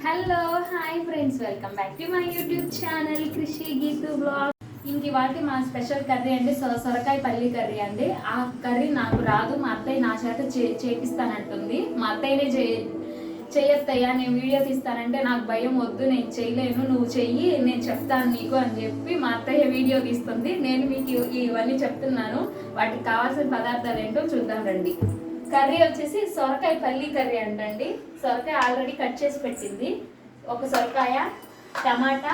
Hello hi friends, welcome back to my YouTube channel కృషి Geethu blog. ఇంక వాటి మా స్పెషల్ కర్రీ అండి సొరకాయ పల్లి కర్రీ అండి. ఆ కర్రీ నాకు రాదు, మా అత్తయ్య నా చేత చేపిస్తానంటుంది. మా అత్తయ్యనే చేయొద్దయ్యా, నేను వీడియో తీస్తానంటే నాకు భయం, వద్దు నేను చేయలేను, నువ్వు చెయ్యి, నేను చెప్తాను నీకు అని చెప్పి మా అత్తయ్య వీడియో తీస్తుంది. నేను మీకు ఇవన్నీ చెప్తున్నాను. వాటికి కావాల్సిన పదార్థాలు ఏంటో చూద్దాం రండి. కర్రీ వచ్చేసి సొరకాయ పల్లి కర్రీ అంటండి. సొరకాయ ఆల్రెడీ కట్ చేసి పెట్టింది. ఒక సొరకాయ, టమాటా,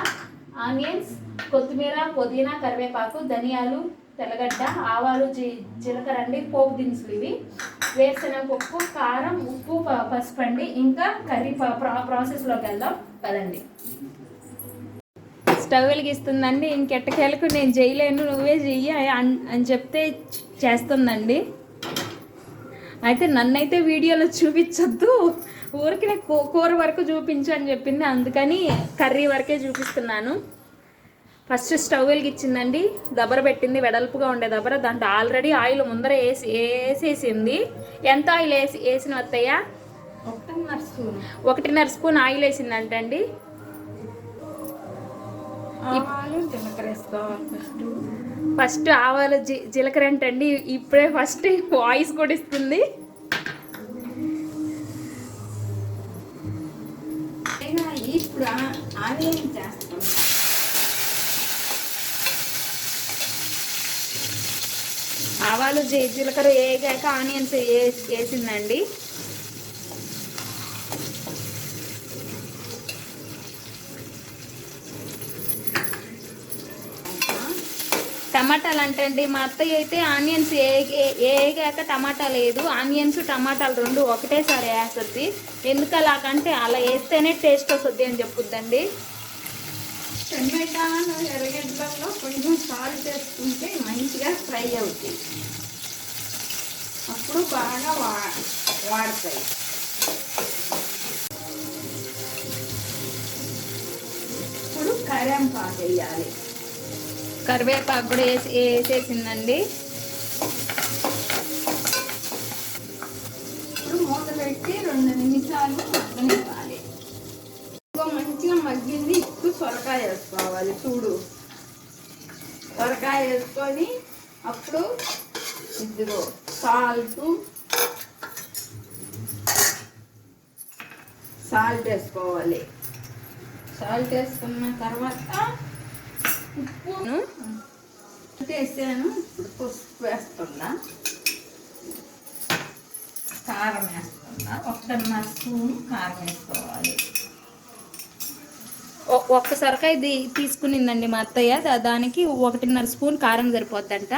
ఆనియన్స్, కొత్తిమీర, పుదీనా, కరివేపాకు, ధనియాలు, తెల్లగడ్డ, ఆవాలు, జీలకర్ర అండి, పోపు దినుసులు ఇవి, వేరుశనగ పప్పు, కారం, ఉప్పు, పసుపు అండి. ఇంకా కర్రీ ప్రాసెస్లోకి వెళ్దాం పదండి. స్టవ్ వెలిగిస్తుందండి. ఇంకెట్టకేలకు నేను చేయలేను, నువ్వే చెయ్యి అని చెప్తే చేస్తుందండి. అయితే నన్నైతే వీడియోలో చూపించొద్దు, ఊరికి కూర వరకు చూపించు అని చెప్పింది. అందుకని కర్రీ వరకే చూపిస్తున్నాను. ఫస్ట్ స్టవ్ వెలిగించిందండి, దబర పెట్టింది, వెడల్పుగా ఉండే దబర. దాంట్లో ఆల్రెడీ ఆయిల్ ముందర వేసేసింది. ఎంత ఆయిల్ వేసిన అత్తయ్య? 1.5 స్పూన్ ఆయిల్ వేసిందంటండి. ఫస్ట్ ఆవాలు జీలకర్ర ఏంటండి, ఇప్పుడే ఫస్ట్ వాయిస్ కూడా ఇస్తుంది. ఆవాలు జీలకర్ర వేగాక ఆనియన్స్ వేసిందండి. టమాటాలు అంటండి, మా అత్తయ్య అయితే ఆనియన్స్ వేగాక టమాటా లేదు, ఆనియన్స్ టమాటాలు రెండు ఒకటేసారి వేస్తుంది. ఎందుకు అలాగంటే అలా వేస్తేనే టేస్ట్ వస్తుంది అని చెప్పుద్దండి. టమాటాలు ఎర్రగడ్డల్లో కొంచెం సాల్ట్ వేసుకుంటే మంచిగా ఫ్రై అవుతాయి, అప్పుడు బాగా వాడతాయి. ఇప్పుడు కరివేపాకు వేయాలి. కరివేపాకు కూడా వేసేసిందండి. ఇప్పుడు మూత పెట్టి 2 నిమిషాలు మగ్గనివ్వాలి. మంచిగా మగ్గింది. ఇప్పుడు సొరకాయ వేసుకోవాలి. చూడు, సొరకాయ వేసుకొని అప్పుడు ఇదిగో సాల్ట్ వేసుకోవాలి. సాల్ట్ వేసుకున్న తర్వాత ఉప్పు వేసాను. ఇప్పుడు పసుపు వేస్తున్నా, కారం వేస్తున్నా. 1.5 స్పూన్ కారం వేసుకోవాలి. ఒక్క సొరకాయ తీసుకునిందండి మా అత్తయ్య, దానికి 1.5 స్పూన్ కారం సరిపోద్దంట.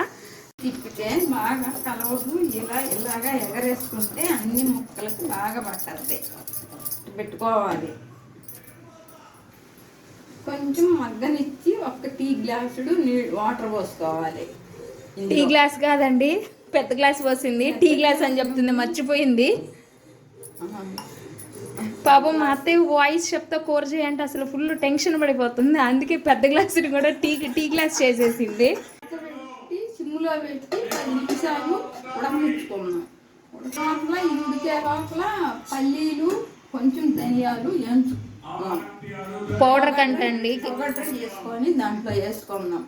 తిప్పితే బాగా కలవదు. ఇలాగా ఎగరేసుకుంటే అన్ని ముక్కలకు బాగా పట్టద్ది. పెట్టుకోవాలి. కొంచెం మగ్గనిచ్చి 1 టీ గ్లాసుడు వాటర్ పోసుకోవాలి. టీ గ్లాస్ కాదండి, పెద్ద గ్లాస్ పోసింది. టీ గ్లాస్ అని చెప్తుంది, మర్చిపోయింది. పాపం మా అత్తయ్య వాయిస్ చెప్తా కూర చేయంటే అసలు ఫుల్ టెన్షన్ పడిపోతుంది. అందుకే పెద్ద గ్లాసుని కూడా టీ గ్లాస్ చేసేసింది. సిమ్లో పెట్టి 10 నిమిషాలు ఉడకనిచ్చుకున్నాం. ఇది ఉడికే లోపల పల్లీలు, కొంచెం ధనియాలు పౌడర్ కంటండి చేసుకొని దాంట్లో వేసుకున్నాం.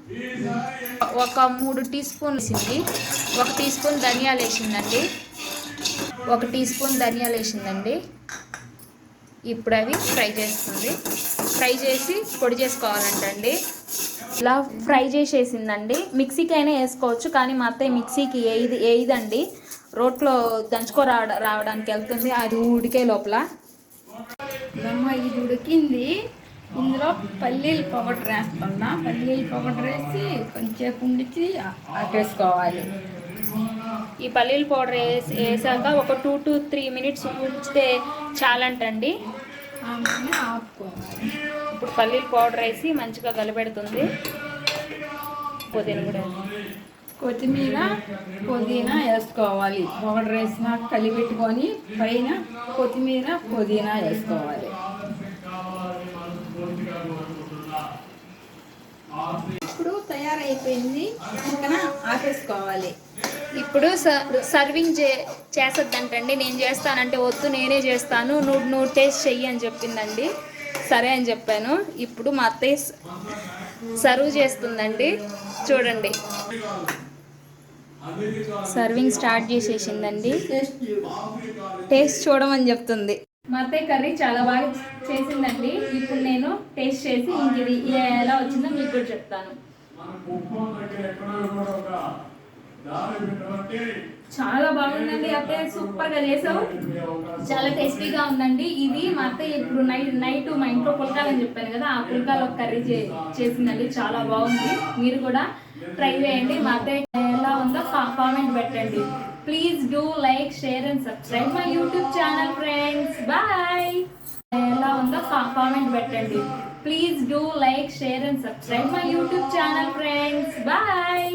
ఒక 3 టీ స్పూన్లు వేసింది. 1 టీ స్పూన్ ధనియాలు వేసిందండి. 1 టీ స్పూన్ ధనియాలు వేసిందండి. ఇప్పుడు అవి ఫ్రై చేస్తుంది. ఫ్రై చేసి పొడి చేసుకోవాలంటండి. ఇలా ఫ్రై చేసేసిందండి. మిక్సీకి అయినా వేసుకోవచ్చు, కానీ మా అత్తయ్య మిక్సీకి వేయదండి. రోట్లో రావడానికి వెళ్తుంది. అది ఉడికే లోపల ఇది ఉడికింది. ఇందులో పల్లీల పౌడర్ వేస్తున్నా. పల్లీల పౌడర్ వేసి కొంచెం ఉండిచి ఆపేసుకోవాలి. ఈ పల్లీల పౌడర్ వేసాక ఒక 2 to 3 మినిట్స్ ఉంచితే చాలంటండి. ఆపుకోవాలి. ఇప్పుడు పల్లీల పౌడర్ వేసి మంచిగా కలిపెడుతుంది. కొత్తిమీర, పుదీనా వేసుకోవాలి. పౌడర్ వేసినాక కలిపెట్టుకొని పైన కొత్తిమీర, పుదీనా వేసుకోవాలి. ఇప్పుడు తయారైపోయింది. ఇంకా ఆపేసుకోవాలి. ఇప్పుడు సర్వింగ్ చేసొద్దంటండి. నేను చేస్తానంటే వద్దు, నేనే చేస్తాను, నువ్వు టేస్ట్ చెయ్యి అని చెప్పిందండి. సరే అని చెప్పాను. ఇప్పుడు మా అత్తయ్య సర్వ్ చేస్తుందండి, చూడండి. Serving start చేసేసిందండి. టేస్ట్ చూడమని చెప్తుంది. మా అత్తయ్య కర్రీ చాలా బాగా చేసిందండి. ఇప్పుడు నేను టేస్ట్ చేసి ఇంక ఇది ఎలా వచ్చిందో మీకు కూడా చెప్తాను. చాలా బాగుందండి అత్తయ్య, సూపర్ గా చేసావు. చాలా టేస్టీగా ఉందండి. ఇది మా అత్తయ్య ఇప్పుడు నైట్ మా ఇంట్లో పుల్కాలని చెప్పాను కదా, ఆ పుల్కాలో కర్రీ చేసిందండి. చాలా బాగుంది. మీరు కూడా ట్రై చేయండి. మా అత్తయ్య ఎలా ఉందో కామెంట్ పెట్టండి. Please do like, share and subscribe my YouTube channel friends. Bye. ఎలా ఉందో కామెంట్ పెట్టండి. Please do like, share and subscribe my YouTube channel friends. Bye.